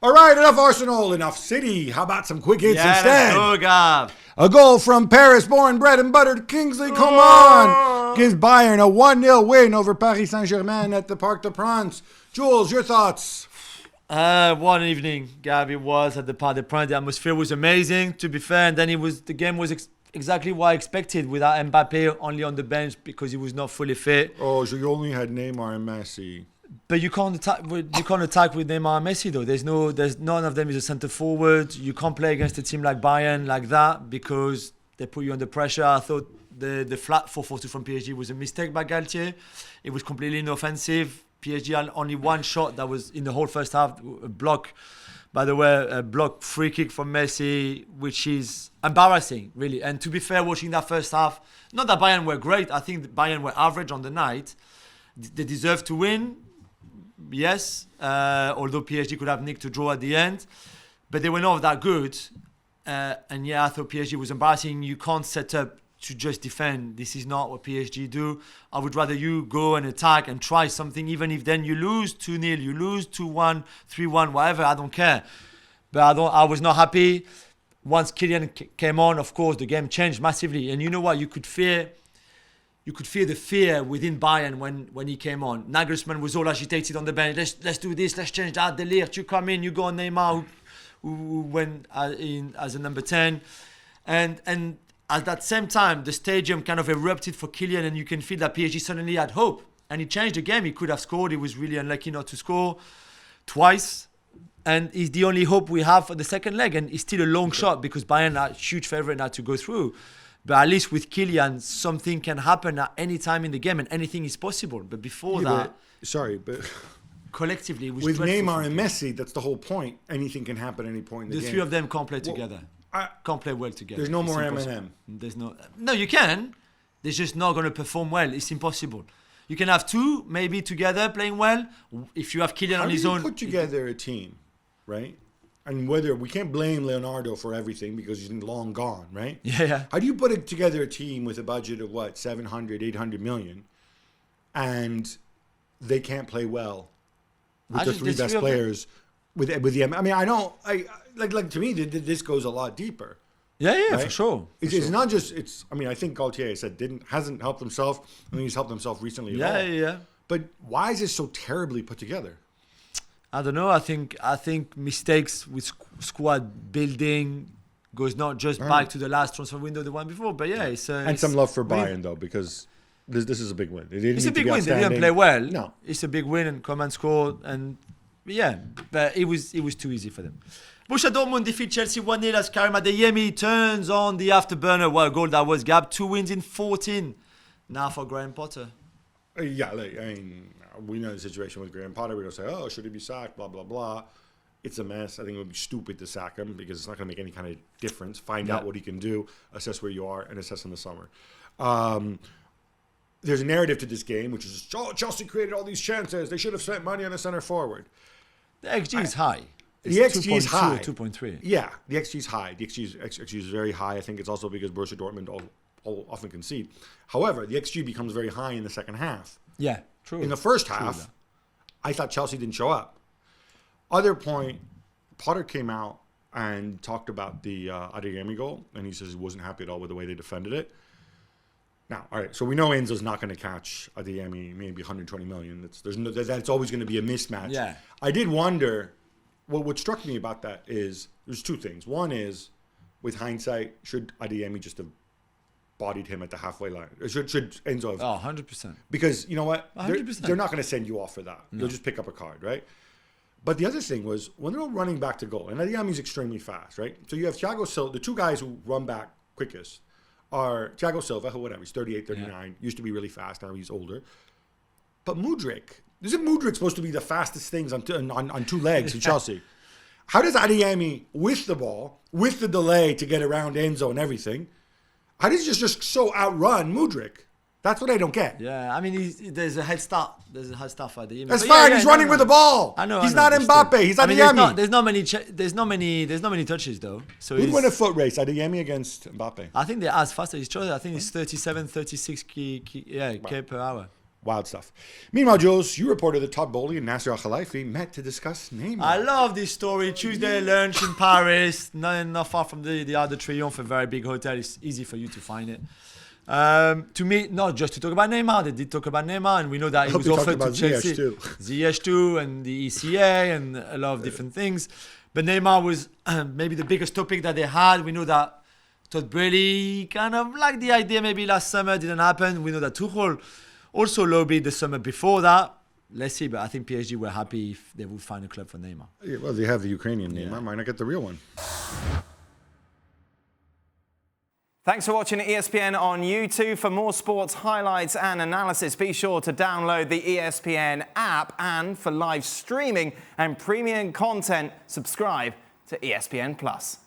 All right, enough Arsenal, enough City. How about some quick hits instead? Let's go, Gab. A goal from Paris-born bread and buttered Kingsley Coman gives Bayern a 1-0 win over Paris Saint-Germain at the Parc des Princes. Jules, your thoughts? One evening, Gab, it was at the Parc des Princes. The atmosphere was amazing, to be fair. And then the game was exactly what I expected, without Mbappe only on the bench because he was not fully fit. Oh, so you only had Neymar and Messi. But you can't attack with Neymar and Messi though. There's none of them is a centre forward. You can't play against a team like Bayern like that because they put you under pressure. I thought the flat 4-4-2 from PSG was a mistake by Galtier. It was completely inoffensive. PSG had only one shot that was in the whole first half. A block, by the way, a block free kick from Messi, which is embarrassing, really. And to be fair, watching that first half, not that Bayern were great. I think Bayern were average on the night. They deserved to win. Yes, although PSG could have nicked a draw at the end, but they were not that good. And yeah, I thought PSG was embarrassing. You can't set up to just defend. This is not what PSG do. I would rather you go and attack and try something, even if then you lose 2-0, you lose 2-1, 3-1, whatever. I don't care. But I was not happy. Once Julien came on, of course, the game changed massively. And you know what? You could feel the fear within Bayern when he came on. Nagelsmann was all agitated on the bench. Let's do this. Let's change that. De Ligt, you come in. You go on Neymar, who went in as a number 10. And at that same time, the stadium kind of erupted for Julien, and you can feel that PSG suddenly had hope. And he changed the game. He could have scored. He was really unlucky not to score twice. And he's the only hope we have for the second leg. And it's still a long shot because Bayern are a huge favourite now to go through. But at least with Julien, something can happen at any time in the game and anything is possible. But before that... But collectively, it was with Neymar and Messi, that's the whole point. Anything can happen at any point in the game. The three of them can't play together. Can't play well together. There's no more M&M. There's no, you can. They're just not going to perform well. It's impossible. You can have two, maybe together, playing well. If you have Julien on his own... How do you put together a team, right? And whether we can't blame Leonardo for everything because he's long gone, right? Yeah. How do you put together a team with a budget of 700, 800 million, and they can't play well with the three best players with the? I mean, like to me, this goes a lot deeper. Yeah, right? for sure. It's not just. I mean, I think Gaultier said hasn't helped himself. I mean, he's helped himself recently. Yeah. But why is this so terribly put together? I don't know. I think mistakes with squad building goes not just back to the last transfer window, the one before, but it's and some love for Bayern though, because this is a big win. It's a big win. They didn't play well. No, it's a big win, and Coman scored, and but it was too easy for them. Borussia Dortmund defeat Chelsea 1-0 as Karim Adeyemi turns on the afterburner. What a goal that was, Gab. 2 wins in 14. Now for Graham Potter. Yeah, we know the situation with Graham Potter. We don't say, oh, should he be sacked, blah, blah, blah. It's a mess. I think it would be stupid to sack him because it's not going to make any kind of difference. Find out what he can do, assess where you are, and assess in the summer. There's a narrative to this game, which is, Chelsea created all these chances. They should have spent money on a center forward. The XG is high. The XG is high. 2.3. Yeah, the XG is high. The XG is very high. I think it's also because Borussia Dortmund often concede. However, the XG becomes very high in the second half. Yeah, true. In the first half, I thought Chelsea didn't show up. Other point, Potter came out and talked about the Adeyemi goal, and he says he wasn't happy at all with the way they defended it. Now, all right, so we know Enzo's not going to catch Adeyemi, maybe 120 million. That's always going to be a mismatch. Yeah. I did wonder, what struck me about that is, there's two things. One is, with hindsight, should Adeyemi just have bodied him at the halfway line? Should Enzo have? Oh, 100%. Because, you know what? 100%. They're not going to send you off for that. No. They'll just pick up a card, right? But the other thing was, when they're all running back to goal, and Adeyemi's extremely fast, right? So you have Thiago Silva, the two guys who run back quickest are Thiago Silva, who he's 38, 39, used to be really fast, now he's older. But Mudryk, isn't Mudryk supposed to be the fastest things on two legs in Chelsea? How does Adeyemi, with the ball, with the delay to get around Enzo and everything, how does he just so outrun Mudryk? That's what I don't get. Yeah, I mean, there's a head start. There's a head start for Adeyemi. That's fine. He's running with the ball. I know. He's not Mbappe. He's Adeyemi. There's not many touches though. So who'd win a foot race, Adeyemi against Mbappe? I think they're as fast as each other. I think it's 37, 36 k per hour. Wild stuff. Meanwhile, Jules, you reported that Todd Bowley and Nasser Al-Khelaifi met to discuss Neymar. I love this story. Tuesday lunch in Paris, not far from the Arc de Triomphe, a very big hotel. It's easy for you to find it. To me, not just to talk about Neymar. They did talk about Neymar, and we know that he was offered to Chelsea. Ziyech too, and the ECA, and a lot of different things. But Neymar was maybe the biggest topic that they had. We know that Todd Bowley kind of liked the idea maybe last summer, didn't happen. We know that Tuchel also lobbied the summer before that. Let's see, but I think PSG were happy if they would find a club for Neymar. Yeah, well, they have the Ukrainian Neymar. Might not get the real one. Thanks for watching ESPN on YouTube. For more sports highlights and analysis, be sure to download the ESPN app. And for live streaming and premium content, subscribe to ESPN+.